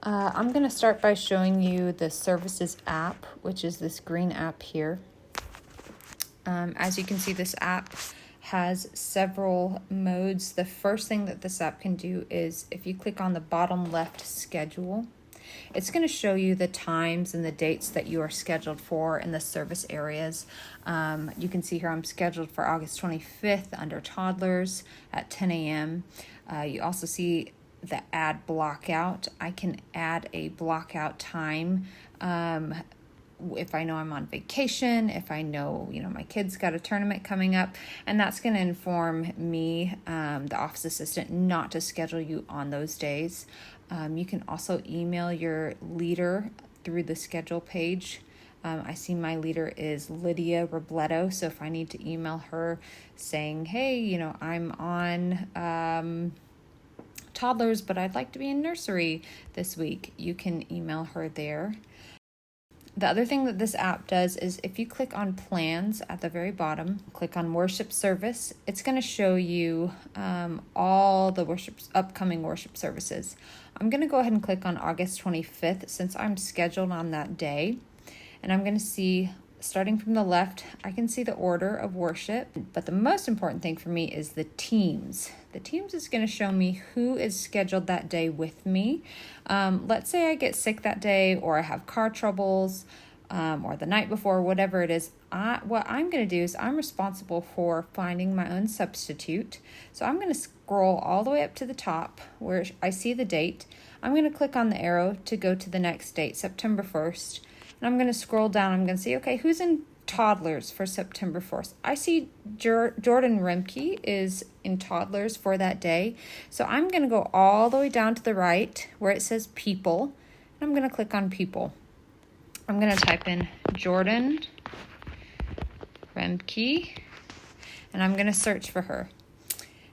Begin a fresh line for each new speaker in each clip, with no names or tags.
I'm going to start by showing you the services app, which is this green app here. As you can see, this app has several modes. The first thing that this app can do is if you click on the bottom left schedule, it's going to show you the times and the dates that you are scheduled for in the service areas. You can see here I'm scheduled for August 25th under toddlers at 10 a.m. You also see the add blockout. I can add a blockout time if I know I'm on vacation, if I know, my kid's got a tournament coming up, and that's going to inform me, the office assistant, not to schedule you on those days. You can also email your leader through the schedule page. I see my leader is Lydia Robledo, so if I need to email her saying, hey, I'm on toddlers, but I'd like to be in nursery this week, you can email her there. The other thing that this app does is if you click on plans at the very bottom, click on worship service, it's going to show you all the upcoming worship services. I'm going to go ahead and click on August 25th since I'm scheduled on that day. And I'm going to see, starting from the left, I can see the order of worship. But the most important thing for me is the teams. The teams is going to show me who is scheduled that day with me. Let's say I get sick that day, or I have car troubles, or the night before, whatever it is. What I'm going to do is I'm responsible for finding my own substitute. So I'm going to scroll all the way up to the top where I see the date. I'm going to click on the arrow to go to the next date, September 1st. And I'm going to scroll down. I'm going to see, okay, who's in toddlers for September 4th? I see Jordan Remke is in toddlers for that day. So I'm going to go all the way down to the right where it says people. And I'm going to click on people. I'm going to type in Jordan Remke. And I'm going to search for her.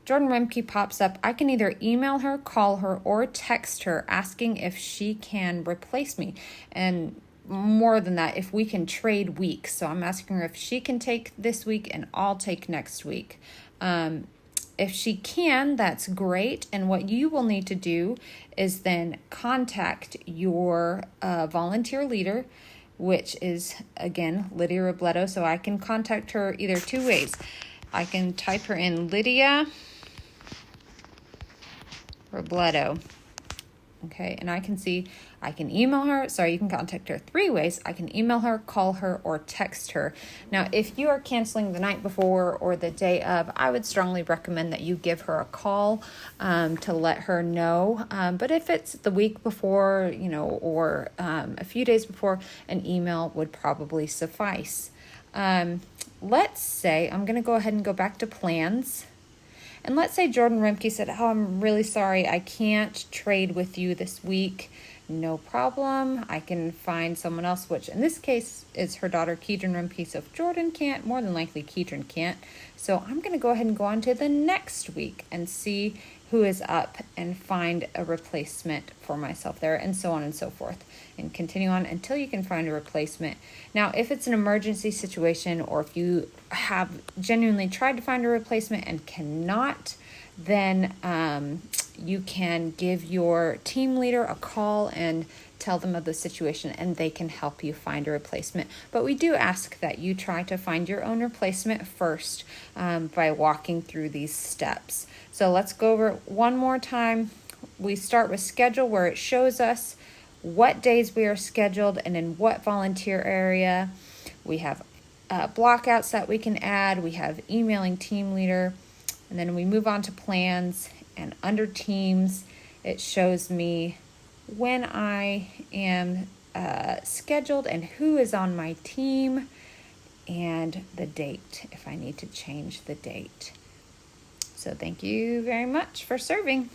Jordan Remke pops up. I can either email her, call her, or text her asking if she can replace me. And more than that, if we can trade weeks. So I'm asking her if she can take this week and I'll take next week. If she can, that's great. And what you will need to do is then contact your volunteer leader, which is, again, Lydia Robledo. So I can contact her either two ways. I can type her in Lydia Robledo. Okay, and I can see, I can email her. Sorry, you can contact her three ways. I can email her, call her, or text her. Now, if you are canceling the night before or the day of, I would strongly recommend that you give her a call to let her know. But if it's the week before, or a few days before, an email would probably suffice. Let's say, I'm going to go ahead and go back to plans. And let's say Jordan Remke said, I'm really sorry, I can't trade with you this week. No problem. I can find someone else, which in this case is her daughter, Keedron Remke. So if Jordan can't, more than likely Keedron can't. So I'm going to go ahead and go on to the next week and see who is up and find a replacement for myself there, and so on and so forth, and continue on until you can find a replacement. Now, if it's an emergency situation, or if you have genuinely tried to find a replacement and cannot, then you can give your team leader a call and tell them of the situation, and they can help you find a replacement. But we do ask that you try to find your own replacement first by walking through these steps. So let's go over it one more time. We start with schedule, where it shows us what days we are scheduled and in what volunteer area. We have blockouts that we can add. We have emailing team leader. And then we move on to plans, and under teams, it shows me when I am scheduled and who is on my team, and the date if I need to change the date. So thank you very much for serving.